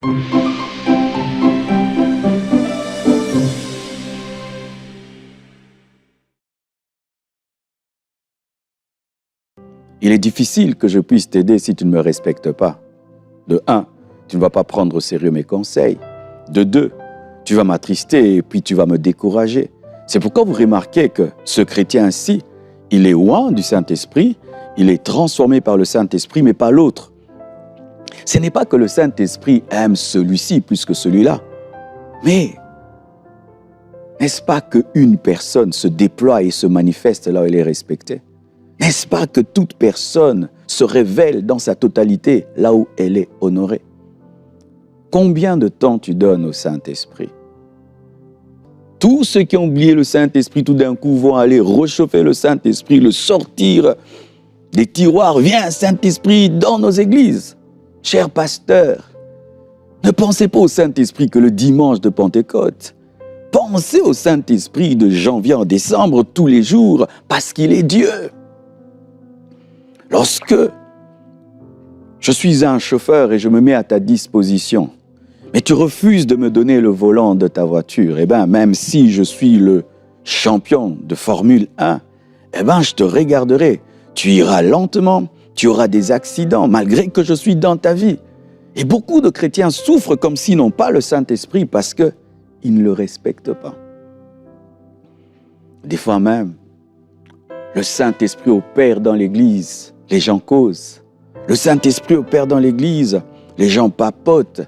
Il est difficile que je puisse t'aider si tu ne me respectes pas. De 1, tu ne vas pas prendre au sérieux mes conseils. De 2, tu vas m'attrister et puis tu vas me décourager. C'est pourquoi vous remarquez que ce chrétien-ci, il est loin du Saint-Esprit, il est transformé par le Saint-Esprit, mais pas l'autre. Ce n'est pas que le Saint-Esprit aime celui-ci plus que celui-là, mais n'est-ce pas qu'une personne se déploie et se manifeste là où elle est respectée? N'est-ce pas que toute personne se révèle dans sa totalité là où elle est honorée? Combien de temps tu donnes au Saint-Esprit? Tous ceux qui ont oublié le Saint-Esprit, tout d'un coup, vont aller réchauffer le Saint-Esprit, le sortir des tiroirs. Viens, Saint-Esprit, dans nos églises. Chers pasteurs, ne pensez pas au Saint-Esprit que le dimanche de Pentecôte. Pensez au Saint-Esprit de janvier en décembre tous les jours, parce qu'il est Dieu. Lorsque je suis un chauffeur et je me mets à ta disposition, mais tu refuses de me donner le volant de ta voiture, eh bien, même si je suis le champion de Formule 1, eh bien, je te regarderai. Tu iras lentement, tu auras des accidents, malgré que je suis dans ta vie. Et beaucoup de chrétiens souffrent comme s'ils n'ont pas le Saint-Esprit parce qu'ils ne le respectent pas. Des fois même, le Saint-Esprit opère dans l'Église, les gens causent. Le Saint-Esprit opère dans l'Église, les gens papotent.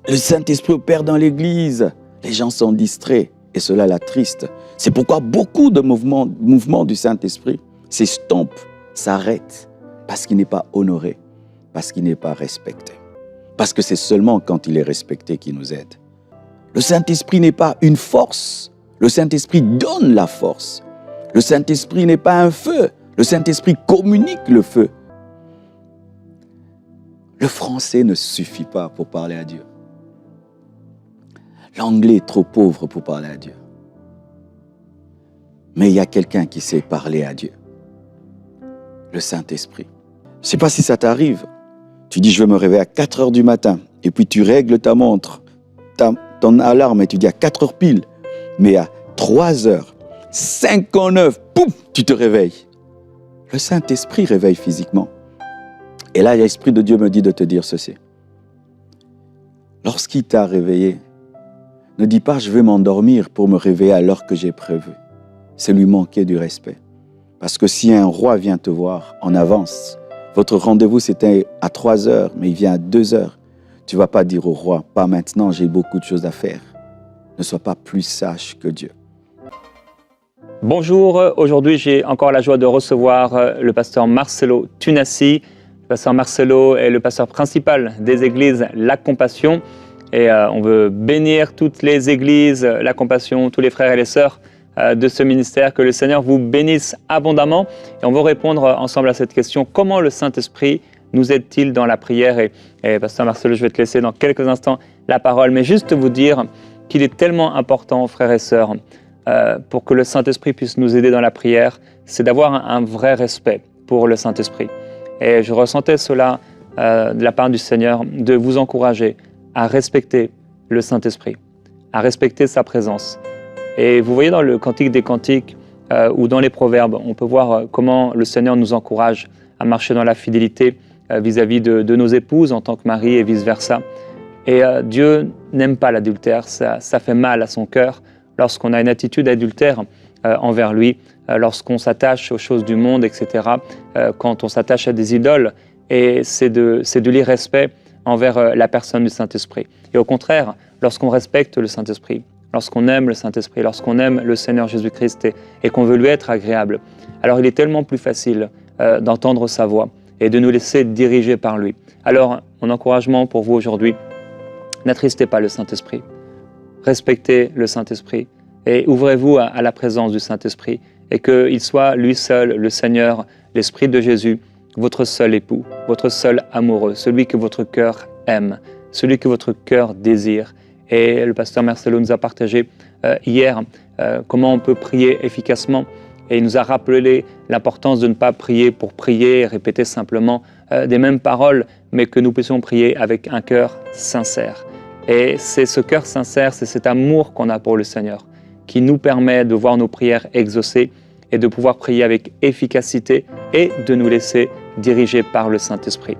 Le Saint-Esprit opère dans l'Église, les gens sont distraits et cela l'attriste. C'est pourquoi beaucoup de mouvements du Saint-Esprit s'estompent, s'arrêtent, parce qu'il n'est pas honoré, parce qu'il n'est pas respecté. Parce que c'est seulement quand il est respecté qu'il nous aide. Le Saint-Esprit n'est pas une force, le Saint-Esprit donne la force. Le Saint-Esprit n'est pas un feu, le Saint-Esprit communique le feu. Le français ne suffit pas pour parler à Dieu. L'anglais est trop pauvre pour parler à Dieu. Mais il y a quelqu'un qui sait parler à Dieu. Le Saint-Esprit. Je ne sais pas si ça t'arrive. Tu dis, je vais me réveiller à 4 heures du matin. Et puis tu règles ta montre, ton alarme, et tu dis à 4 heures pile. Mais à 3h59, pouf, tu te réveilles. Le Saint-Esprit réveille physiquement. Et là, l'Esprit de Dieu me dit de te dire ceci. Lorsqu'il t'a réveillé, ne dis pas, je vais m'endormir pour me réveiller à l'heure que j'ai prévue. C'est lui manquer du respect. Parce que si un roi vient te voir en avance, votre rendez-vous c'était à 3 heures, mais il vient à 2 heures, tu ne vas pas dire au roi, pas maintenant, j'ai beaucoup de choses à faire. Ne sois pas plus sage que Dieu. Bonjour, aujourd'hui j'ai encore la joie de recevoir le pasteur Marcelo Tunassi. Le pasteur Marcelo est le pasteur principal des églises La Compassion. Et on veut bénir toutes les églises, La Compassion, tous les frères et les sœurs de ce ministère. Que le Seigneur vous bénisse abondamment. Et on va répondre ensemble à cette question. Comment le Saint-Esprit nous aide-t-il dans la prière? Et pasteur Marcelo, je vais te laisser dans quelques instants la parole. Mais juste vous dire qu'il est tellement important, frères et sœurs, pour que le Saint-Esprit puisse nous aider dans la prière, c'est d'avoir un vrai respect pour le Saint-Esprit. Et je ressentais cela de la part du Seigneur, de vous encourager à respecter le Saint-Esprit, à respecter sa présence. Et vous voyez dans le Cantique des Cantiques ou dans les Proverbes, on peut voir comment le Seigneur nous encourage à marcher dans la fidélité vis-à-vis de nos épouses en tant que mari et vice-versa. Et Dieu n'aime pas l'adultère, ça fait mal à son cœur lorsqu'on a une attitude adultère envers lui, lorsqu'on s'attache aux choses du monde, etc., quand on s'attache à des idoles, et c'est de l'irrespect envers la personne du Saint-Esprit. Et au contraire, lorsqu'on respecte le Saint-Esprit, lorsqu'on aime le Saint-Esprit, lorsqu'on aime le Seigneur Jésus-Christ et qu'on veut lui être agréable, alors il est tellement plus facile d'entendre sa voix et de nous laisser diriger par lui. Alors, mon encouragement pour vous aujourd'hui, n'attristez pas le Saint-Esprit. Respectez le Saint-Esprit et ouvrez-vous à la présence du Saint-Esprit et qu'il soit lui seul, le Seigneur, l'Esprit de Jésus, votre seul époux, votre seul amoureux, celui que votre cœur aime, celui que votre cœur désire. Et le pasteur Marcelo nous a partagé hier comment on peut prier efficacement. Et il nous a rappelé l'importance de ne pas prier pour prier et répéter simplement des mêmes paroles, mais que nous puissions prier avec un cœur sincère. Et c'est ce cœur sincère, c'est cet amour qu'on a pour le Seigneur qui nous permet de voir nos prières exaucées et de pouvoir prier avec efficacité et de nous laisser diriger par le Saint-Esprit.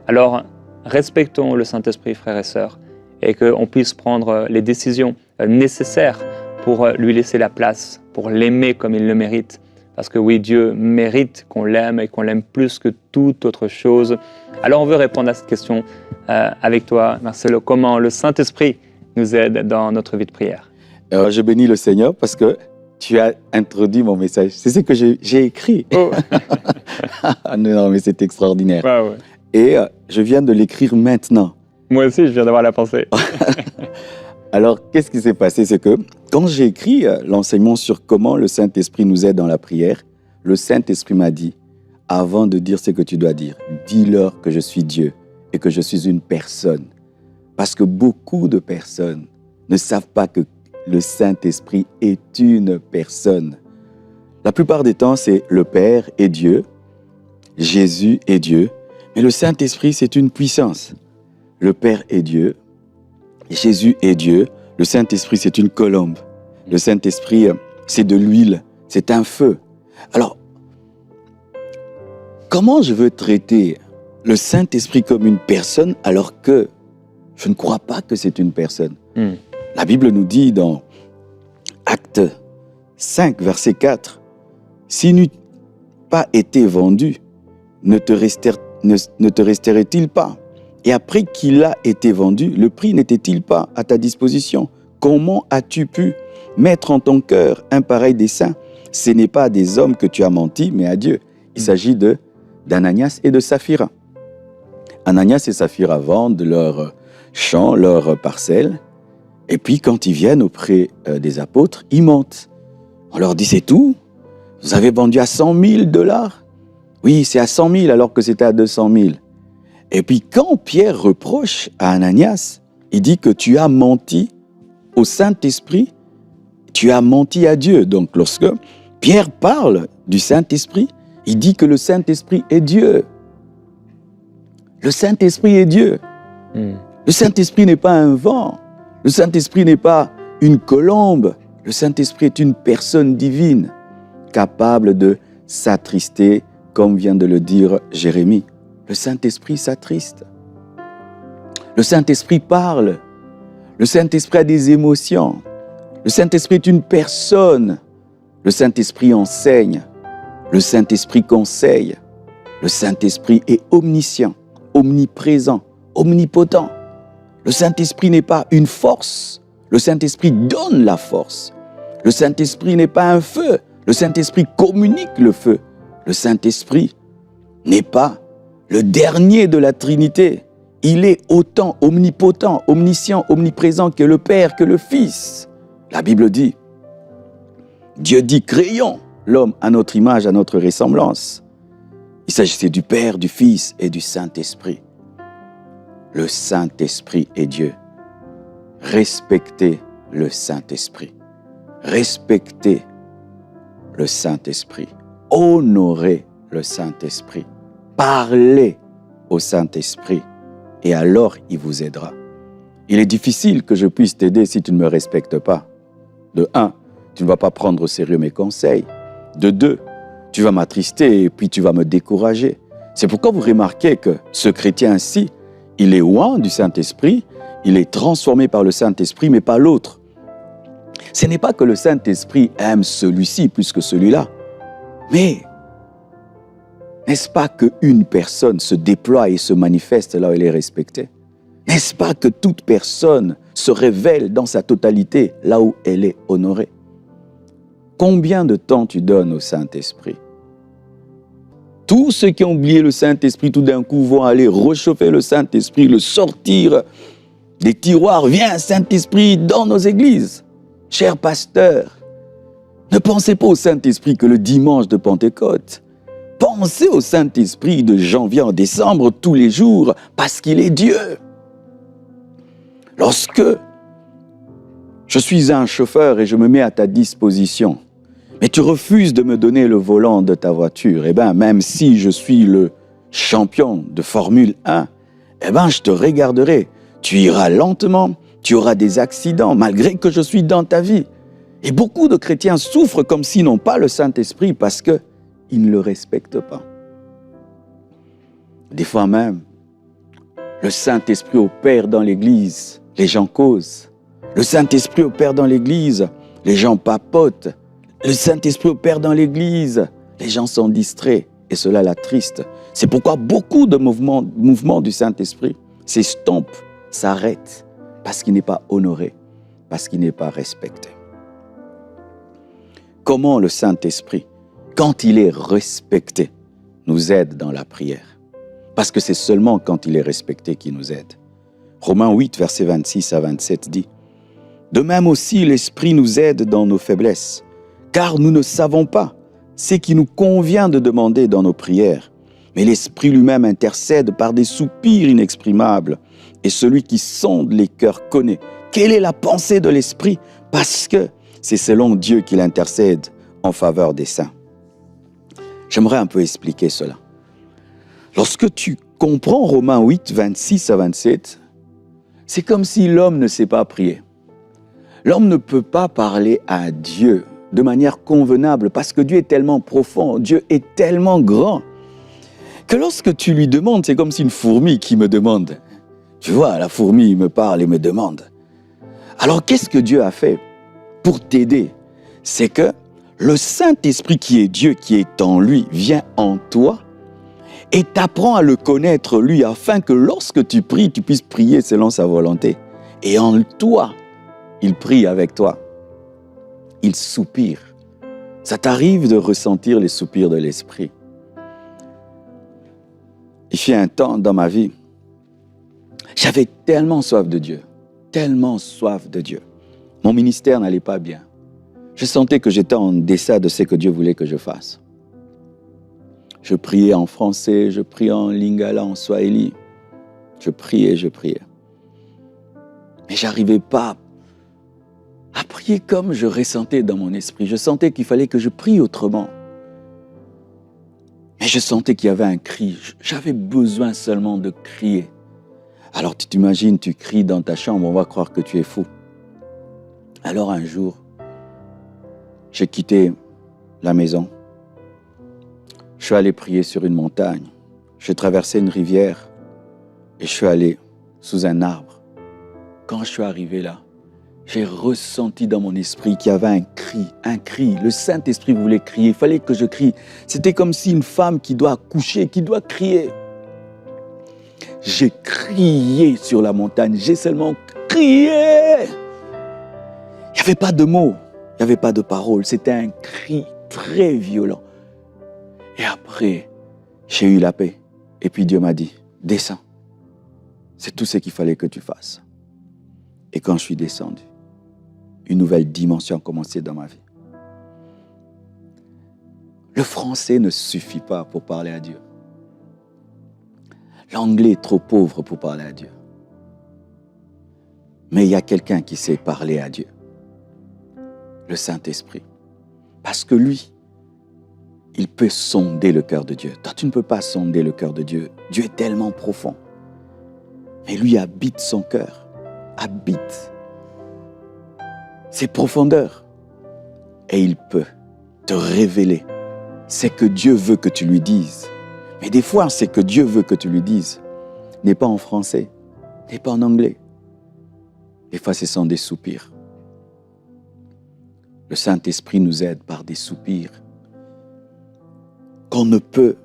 Alors, respectons le Saint-Esprit, frères et sœurs, et qu'on puisse prendre les décisions nécessaires pour lui laisser la place, pour l'aimer comme il le mérite. Parce que oui, Dieu mérite qu'on l'aime et qu'on l'aime plus que toute autre chose. Alors on veut répondre à cette question avec toi, Marcelo. Comment le Saint-Esprit nous aide dans notre vie de prière? Alors, je bénis le Seigneur parce que tu as introduit mon message. C'est ce que j'ai écrit. Oh. Non, mais c'est extraordinaire. Ouais, ouais. Et je viens de l'écrire maintenant. Moi aussi, je viens d'avoir la pensée. Alors, qu'est-ce qui s'est passé? C'est que quand j'ai écrit l'enseignement sur comment le Saint-Esprit nous aide dans la prière, le Saint-Esprit m'a dit, avant de dire ce que tu dois dire, dis-leur que je suis Dieu et que je suis une personne. Parce que beaucoup de personnes ne savent pas que le Saint-Esprit est une personne. La plupart des temps, c'est le Père et Dieu, Jésus est Dieu, mais le Saint-Esprit, c'est une puissance. Le Père est Dieu, Jésus est Dieu, le Saint-Esprit, c'est une colombe. Le Saint-Esprit, c'est de l'huile, c'est un feu. Alors, comment je veux traiter le Saint-Esprit comme une personne alors que je ne crois pas que c'est une personne? La Bible nous dit dans Actes 5, verset 4, « S'il n'eût pas été vendu, ne te resterait-il pas? Et après qu'il a été vendu, le prix n'était-il pas à ta disposition? Comment as-tu pu mettre en ton cœur un pareil dessein? Ce n'est pas à des hommes que tu as menti, mais à Dieu. » Il s'agit d'Ananias et de Saphira. Ananias et Saphira vendent leurs champs, leurs parcelles. Et puis, quand ils viennent auprès des apôtres, ils mentent. On leur dit, c'est tout? Vous avez vendu à 100 000 $? Oui, c'est à 100 000 alors que c'était à 200 000. Et puis, quand Pierre reproche à Ananias, il dit que tu as menti au Saint-Esprit, tu as menti à Dieu. Donc, lorsque Pierre parle du Saint-Esprit, il dit que le Saint-Esprit est Dieu. Le Saint-Esprit est Dieu. Le Saint-Esprit n'est pas un vent. Le Saint-Esprit n'est pas une colombe. Le Saint-Esprit est une personne divine, capable de s'attrister, comme vient de le dire Jérémie. Le Saint-Esprit s'attriste. Le Saint-Esprit parle. Le Saint-Esprit a des émotions. Le Saint-Esprit est une personne. Le Saint-Esprit enseigne. Le Saint-Esprit conseille. Le Saint-Esprit est omniscient, omniprésent, omnipotent. Le Saint-Esprit n'est pas une force. Le Saint-Esprit donne la force. Le Saint-Esprit n'est pas un feu. Le Saint-Esprit communique le feu. Le Saint-Esprit n'est pas le dernier de la Trinité. Il est autant omnipotent, omniscient, omniprésent que le Père, que le Fils. La Bible dit, Dieu dit, créons l'homme à notre image, à notre ressemblance. Il s'agissait du Père, du Fils et du Saint-Esprit. Le Saint-Esprit est Dieu. Respectez le Saint-Esprit. Respectez le Saint-Esprit. Honorez le Saint-Esprit. Parlez au Saint-Esprit et alors il vous aidera. Il est difficile que je puisse t'aider si tu ne me respectes pas. De 1, tu ne vas pas prendre au sérieux mes conseils. De 2, tu vas m'attrister et puis tu vas me décourager. C'est pourquoi vous remarquez que ce chrétien-ci, il est loin du Saint-Esprit, il est transformé par le Saint-Esprit, mais pas l'autre. Ce n'est pas que le Saint-Esprit aime celui-ci plus que celui-là, mais n'est-ce pas qu'une personne se déploie et se manifeste là où elle est respectée? N'est-ce pas que toute personne se révèle dans sa totalité là où elle est honorée? Combien de temps tu donnes au Saint-Esprit? Tous ceux qui ont oublié le Saint-Esprit, tout d'un coup, vont aller réchauffer le Saint-Esprit, le sortir des tiroirs. Viens, Saint-Esprit, dans nos églises. Chers pasteurs, ne pensez pas au Saint-Esprit que le dimanche de Pentecôte. Pensez au Saint-Esprit de janvier en décembre, tous les jours, parce qu'il est Dieu. Lorsque je suis un chauffeur et je me mets à ta disposition, mais tu refuses de me donner le volant de ta voiture, eh bien, même si je suis le champion de Formule 1, eh bien, je te regarderai. Tu iras lentement, Tu auras des accidents malgré que je suis dans ta vie. Et beaucoup de chrétiens souffrent comme s'ils n'ont pas le Saint-Esprit parce qu'ils ne le respectent pas. Des fois même, le Saint-Esprit opère dans l'Église, les gens causent. Le Saint-Esprit opère dans l'Église, les gens papotent. Le Saint-Esprit opère dans l'Église, les gens sont distraits et cela l'attriste. C'est pourquoi beaucoup de mouvements du Saint-Esprit s'estompent, s'arrêtent, parce qu'il n'est pas honoré, parce qu'il n'est pas respecté. Comment le Saint-Esprit, quand il est respecté, nous aide dans la prière? Parce que c'est seulement quand il est respecté qu'il nous aide. Romains 8, versets 26 à 27 dit « De même aussi, l'Esprit nous aide dans nos faiblesses, car nous ne savons pas ce qui nous convient de demander dans nos prières. Mais l'Esprit lui-même intercède par des soupirs inexprimables, et celui qui sonde les cœurs connaît quelle est la pensée de l'Esprit, parce que c'est selon Dieu qu'il intercède en faveur des saints. » J'aimerais un peu expliquer cela. Lorsque tu comprends Romains 8, 26 à 27, c'est comme si l'homme ne sait pas prier. L'homme ne peut pas parler à Dieu de manière convenable parce que Dieu est tellement profond, Dieu est tellement grand, que lorsque tu lui demandes, c'est comme si une fourmi qui me demande. Tu vois, la fourmi me parle et me demande. Alors qu'est-ce que Dieu a fait pour t'aider? C'est que le Saint-Esprit qui est Dieu, qui est en lui, vient en toi et t'apprend à le connaître lui afin que lorsque tu pries, tu puisses prier selon sa volonté. Et en toi, il prie avec toi. Il soupire. Ça t'arrive de ressentir les soupirs de l'Esprit. Il y a un temps dans ma vie, j'avais tellement soif de Dieu, tellement soif de Dieu. Mon ministère n'allait pas bien. Je sentais que j'étais en deçà de ce que Dieu voulait que je fasse. Je priais en français, je priais en lingala, en swahili. Je priais. Mais je n'arrivais pas à prier comme je ressentais dans mon esprit. Je sentais qu'il fallait que je prie autrement. Mais je sentais qu'il y avait un cri. J'avais besoin seulement de crier. Alors tu t'imagines, tu cries dans ta chambre, on va croire que tu es fou. Alors un jour, j'ai quitté la maison. Je suis allé prier sur une montagne. J'ai traversé une rivière et je suis allé sous un arbre. Quand je suis arrivé là, j'ai ressenti dans mon esprit qu'il y avait un cri. Le Saint-Esprit voulait crier, il fallait que je crie. C'était comme si une femme qui doit accoucher, qui doit crier. J'ai crié sur la montagne, j'ai seulement crié. Il n'y avait pas de mots, il n'y avait pas de paroles, c'était un cri très violent. Et après, j'ai eu la paix. Et puis Dieu m'a dit, descends. C'est tout ce qu'il fallait que tu fasses. Et quand je suis descendu, une nouvelle dimension a commencé dans ma vie. Le français ne suffit pas pour parler à Dieu. L'anglais est trop pauvre pour parler à Dieu. Mais il y a quelqu'un qui sait parler à Dieu. Le Saint-Esprit. Parce que lui, il peut sonder le cœur de Dieu. Toi, tu ne peux pas sonder le cœur de Dieu. Dieu est tellement profond. Mais lui habite son cœur. Habite ses profondeurs. Et il peut te révéler ce que Dieu veut que tu lui dises. Mais des fois, ce que Dieu veut que tu lui dises n'est pas en français, n'est pas en anglais. Des fois, ce sont des soupirs. Le Saint-Esprit nous aide par des soupirs qu'on ne peut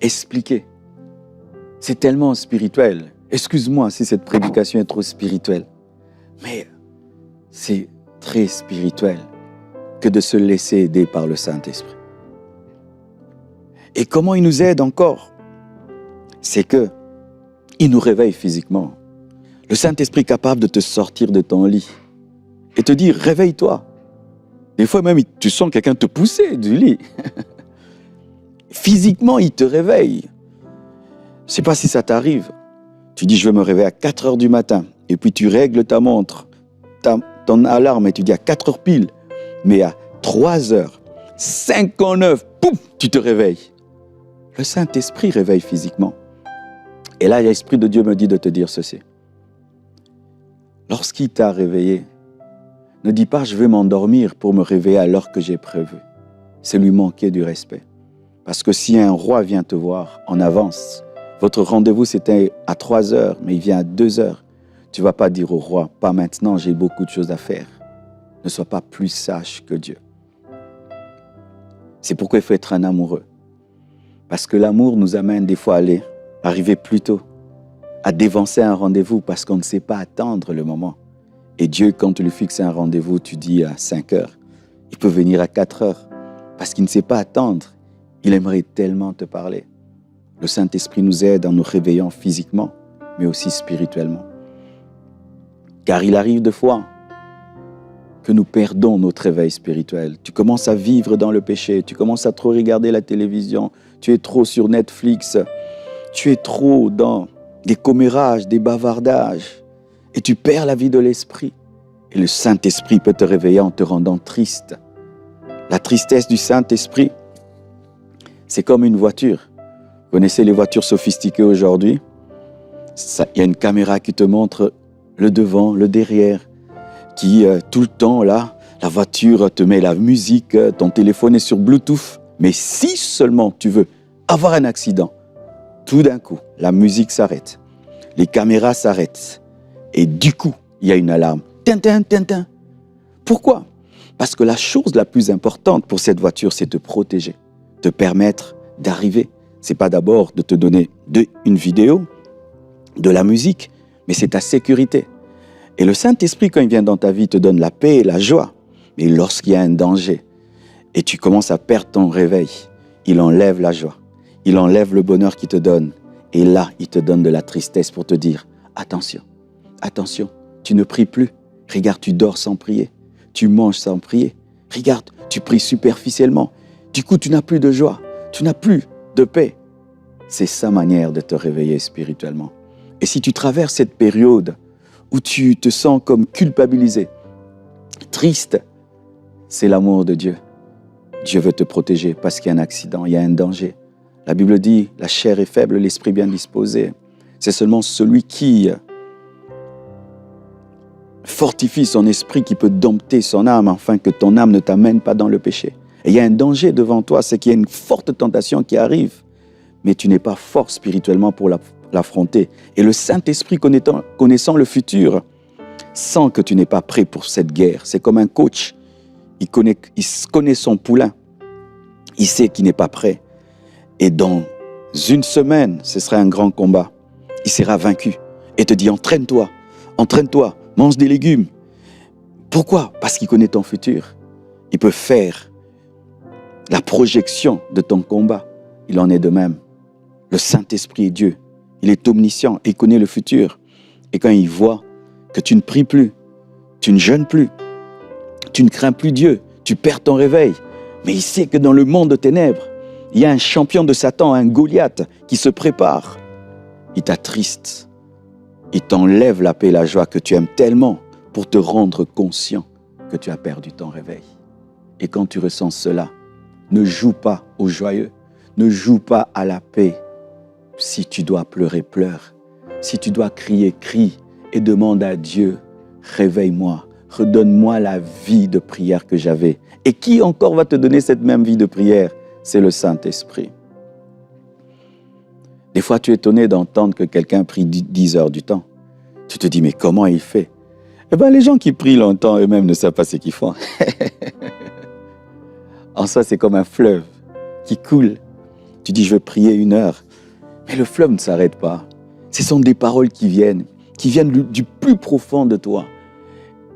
expliquer. C'est tellement spirituel. Excuse-moi si cette prédication est trop spirituelle. Mais c'est très spirituel que de se laisser aider par le Saint-Esprit. Et comment il nous aide encore? C'est que il nous réveille physiquement. Le Saint-Esprit est capable de te sortir de ton lit et te dire, réveille-toi. Des fois même, tu sens quelqu'un te pousser du lit. Physiquement, il te réveille. Je ne sais pas si ça t'arrive. Tu dis, je vais me réveiller à 4 heures du matin. Et puis tu règles ta montre, ton alarme, et tu dis à 4 heures pile. Mais à 3h59, pouf, tu te réveilles. Le Saint-Esprit réveille physiquement. Et là, l'Esprit de Dieu me dit de te dire ceci. lorsqu'il t'a réveillé, ne dis pas « je vais m'endormir pour me réveiller à l'heure que j'ai prévue ». C'est lui manquer du respect. Parce que si un roi vient te voir en avance, votre rendez-vous c'était à 3 heures, mais il vient à 2 heures, tu ne vas pas dire au roi « pas maintenant, j'ai beaucoup de choses à faire ». Ne sois pas plus sage que Dieu. C'est pourquoi il faut être un amoureux. Parce que l'amour nous amène des fois à arriver plus tôt, à dévancer un rendez-vous parce qu'on ne sait pas attendre le moment. Et Dieu, quand tu lui fixes un rendez-vous, tu dis à 5 heures. Il peut venir à 4 heures parce qu'il ne sait pas attendre. Il aimerait tellement te parler. Le Saint-Esprit nous aide en nous réveillant physiquement, mais aussi spirituellement. Car il arrive de fois que nous perdons notre réveil spirituel. Tu commences à vivre dans le péché, tu commences à trop regarder la télévision, tu es trop sur Netflix, tu es trop dans des commérages, des bavardages, et tu perds la vie de l'esprit. Et le Saint-Esprit peut te réveiller en te rendant triste. La tristesse du Saint-Esprit, c'est comme une voiture. Vous connaissez les voitures sophistiquées aujourd'hui? Il y a une caméra qui te montre le devant, le derrière, qui tout le temps, là, la voiture te met la musique, ton téléphone est sur Bluetooth. Mais si seulement tu veux avoir un accident, tout d'un coup, la musique s'arrête, les caméras s'arrêtent, et du coup, il y a une alarme. Tintin, tintin. Pourquoi? Parce que la chose la plus importante pour cette voiture, c'est de te protéger, te permettre d'arriver. Ce n'est pas d'abord de te donner une vidéo, de la musique, mais c'est ta sécurité. Et le Saint-Esprit, quand il vient dans ta vie, te donne la paix et la joie. Mais lorsqu'il y a un danger et tu commences à perdre ton réveil, il enlève la joie. Il enlève le bonheur qu'il te donne. Et là, il te donne de la tristesse pour te dire « Attention, attention, tu ne pries plus. Regarde, tu dors sans prier. Tu manges sans prier. Regarde, tu pries superficiellement. Du coup, tu n'as plus de joie. Tu n'as plus de paix. » C'est sa manière de te réveiller spirituellement. Et si tu traverses cette période où tu te sens comme culpabilisé, triste, c'est l'amour de Dieu. Dieu veut te protéger parce qu'il y a un accident, il y a un danger. La Bible dit, la chair est faible, l'esprit bien disposé. C'est seulement celui qui fortifie son esprit qui peut dompter son âme afin que ton âme ne t'amène pas dans le péché. Et il y a un danger devant toi, c'est qu'il y a une forte tentation qui arrive, mais tu n'es pas fort spirituellement pour l'affronter. Et le Saint-Esprit, connaissant le futur, sent que tu n'es pas prêt pour cette guerre. C'est comme un coach. Il connaît son poulain. Il sait qu'il n'est pas prêt. Et dans une semaine, ce sera un grand combat. Il sera vaincu. Et te dit, entraîne-toi, mange des légumes. Pourquoi? Parce qu'il connaît ton futur. Il peut faire la projection de ton combat. Il en est de même. Le Saint-Esprit est Dieu. Il est omniscient, il connaît le futur. Et quand il voit que tu ne pries plus, tu ne jeûnes plus, tu ne crains plus Dieu, tu perds ton réveil, mais il sait que dans le monde de ténèbres, il y a un champion de Satan, un Goliath qui se prépare. Il t'attriste, il t'enlève la paix et la joie que tu aimes tellement pour te rendre conscient que tu as perdu ton réveil. Et quand tu ressens cela, ne joue pas au joyeux, ne joue pas à la paix. Si tu dois pleurer, pleure. Si tu dois crier, crie et demande à Dieu, réveille-moi, redonne-moi la vie de prière que j'avais. Et qui encore va te donner cette même vie de prière? C'est le Saint-Esprit. Des fois, tu es étonné d'entendre que quelqu'un prie 10 heures du temps. Tu te dis, mais comment il fait? Eh bien, les gens qui prient longtemps, eux-mêmes ne savent pas ce qu'ils font. En soi, c'est comme un fleuve qui coule. Tu dis, je vais prier 1 heure. Mais le fleuve ne s'arrête pas. Ce sont des paroles qui viennent du plus profond de toi.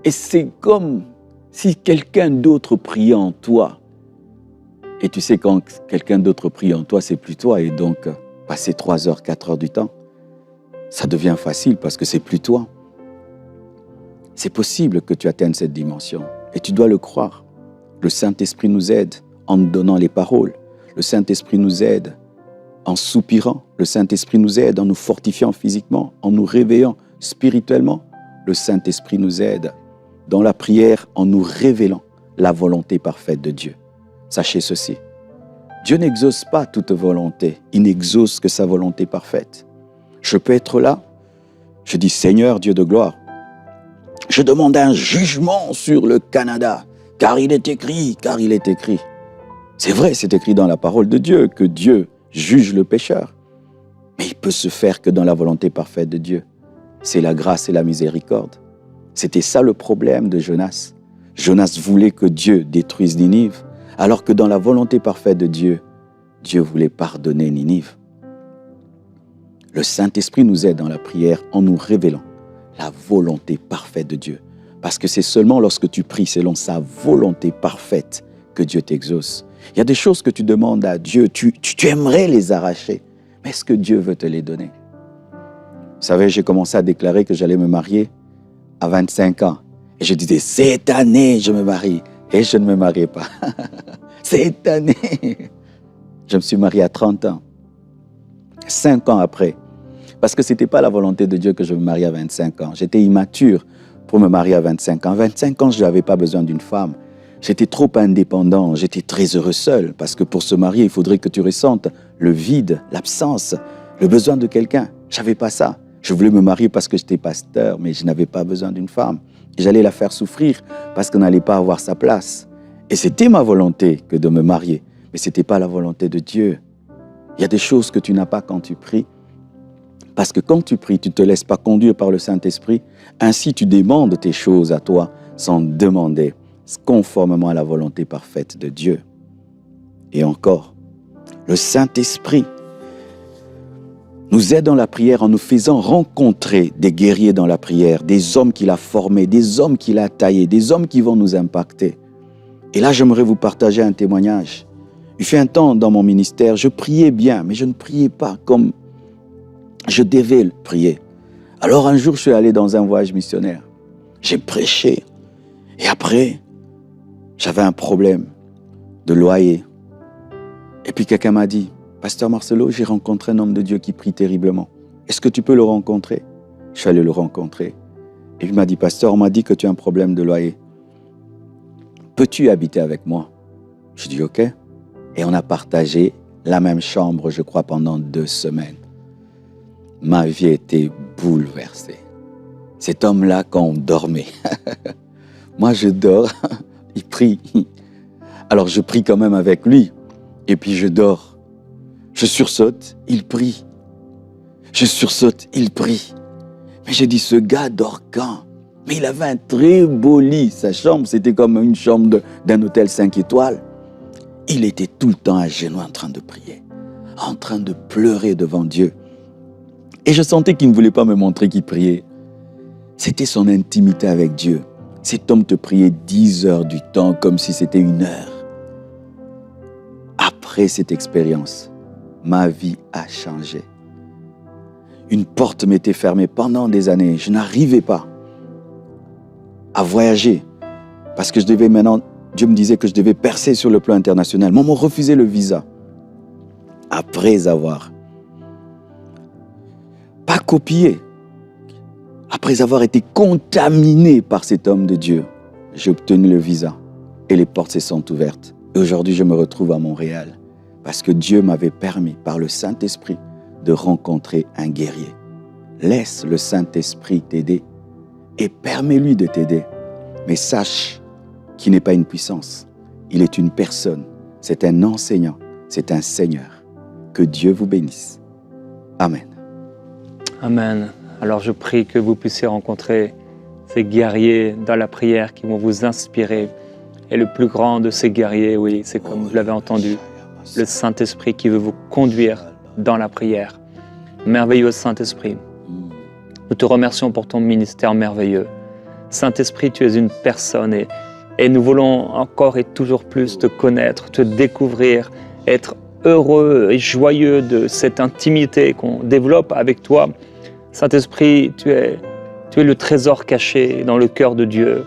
Et c'est comme si quelqu'un d'autre priait en toi. Et tu sais, quand quelqu'un d'autre prie en toi, c'est plus toi. Et donc, passer 3 heures, 4 heures du temps, ça devient facile parce que c'est plus toi. C'est possible que tu atteignes cette dimension. Et tu dois le croire. Le Saint-Esprit nous aide en nous donnant les paroles. Le Saint-Esprit nous aide en soupirant. Le Saint-Esprit nous aide en nous fortifiant physiquement, en nous réveillant spirituellement. Le Saint-Esprit nous aide dans la prière en nous révélant la volonté parfaite de Dieu. Sachez ceci, Dieu n'exauce pas toute volonté, il n'exauce que sa volonté parfaite. Je peux être là, je dis Seigneur Dieu de gloire, Je demande un jugement sur le Canada, car il est écrit, car il est écrit. C'est vrai, c'est écrit dans la parole de Dieu que Dieu juge le pécheur. Mais il peut se faire que dans la volonté parfaite de Dieu. C'est la grâce et la miséricorde. C'était ça le problème de Jonas. Jonas voulait que Dieu détruise Ninive, alors que dans la volonté parfaite de Dieu, Dieu voulait pardonner Ninive. Le Saint-Esprit nous aide dans la prière en nous révélant la volonté parfaite de Dieu. Parce que c'est seulement lorsque tu pries selon sa volonté parfaite que Dieu t'exauce. Il y a des choses que tu demandes à Dieu, tu aimerais les arracher, mais est-ce que Dieu veut te les donner? Vous savez, j'ai commencé à déclarer que j'allais me marier à 25 ans. Et je disais, cette année, je me marie. Et je ne me mariais pas. Cette année. Je me suis marié à 30 ans. 5 ans après. Parce que ce n'était pas la volonté de Dieu que je me marie à 25 ans. J'étais immature pour me marier à 25 ans. À 25 ans, je n'avais pas besoin d'une femme. J'étais trop indépendant. J'étais très heureux seul. Parce que pour se marier, il faudrait que tu ressentes le vide, l'absence, le besoin de quelqu'un. Je n'avais pas ça. Je voulais me marier parce que j'étais pasteur, mais je n'avais pas besoin d'une femme. Et j'allais la faire souffrir parce qu'elle n'allait pas avoir sa place. Et c'était ma volonté que de me marier. Mais ce n'était pas la volonté de Dieu. Il y a des choses que tu n'as pas quand tu pries. Parce que quand tu pries, tu ne te laisses pas conduire par le Saint-Esprit. Ainsi, tu demandes tes choses à toi sans demander, conformément à la volonté parfaite de Dieu. Et encore, le Saint-Esprit nous aide dans la prière en nous faisant rencontrer des guerriers dans la prière, des hommes qu'il a formés, des hommes qu'il a taillés, des hommes qui vont nous impacter. Et là, j'aimerais vous partager un témoignage. Il fait un temps dans mon ministère, je priais bien, mais je ne priais pas comme je devais le prier. Alors un jour, je suis allé dans un voyage missionnaire. J'ai prêché. Et après, j'avais un problème de loyer. Et puis quelqu'un m'a dit, Pasteur Marcelo, j'ai rencontré un homme de Dieu qui prie terriblement. Est-ce que tu peux le rencontrer? Je suis allé le rencontrer. Et il m'a dit, Pasteur, on m'a dit que tu as un problème de loyer. Peux-tu habiter avec moi? Je dis, OK. Et on a partagé la même chambre, je crois, pendant 2 semaines. Ma vie était bouleversée. Cet homme-là, quand on dormait, moi je dors, il prie. Alors je prie quand même avec lui. Et puis je dors. Je sursaute, il prie. Je sursaute, il prie. Mais j'ai dit, ce gars dort quand? Mais il avait un très beau lit. Sa chambre, c'était comme une chambre d'un hôtel 5 étoiles. Il était tout le temps à genoux en train de prier, en train de pleurer devant Dieu. Et je sentais qu'il ne voulait pas me montrer qu'il priait. C'était son intimité avec Dieu. Cet homme te priait 10 heures du temps comme si c'était 1 heure. Après cette expérience, ma vie a changé. Une porte m'était fermée pendant des années. Je n'arrivais pas à voyager parce que je devais maintenant, Dieu me disait que je devais percer sur le plan international. Moi, on m'a refusé le visa. Après avoir pas copié, après avoir été contaminé par cet homme de Dieu, j'ai obtenu le visa et les portes se sont ouvertes. Et aujourd'hui, je me retrouve à Montréal parce que Dieu m'avait permis, par le Saint-Esprit, de rencontrer un guerrier. Laisse le Saint-Esprit t'aider et permets-lui de t'aider. Mais sache qu'il n'est pas une puissance, il est une personne, c'est un enseignant, c'est un Seigneur. Que Dieu vous bénisse. Amen. Amen. Alors je prie que vous puissiez rencontrer ces guerriers dans la prière qui vont vous inspirer. Et le plus grand de ces guerriers, oui, c'est comme vous l'avez entendu, le Saint-Esprit qui veut vous conduire dans la prière. Merveilleux Saint-Esprit, nous te remercions pour ton ministère merveilleux. Saint-Esprit, tu es une personne et nous voulons encore et toujours plus te connaître, te découvrir, être heureux et joyeux de cette intimité qu'on développe avec toi. Saint-Esprit, tu es le trésor caché dans le cœur de Dieu.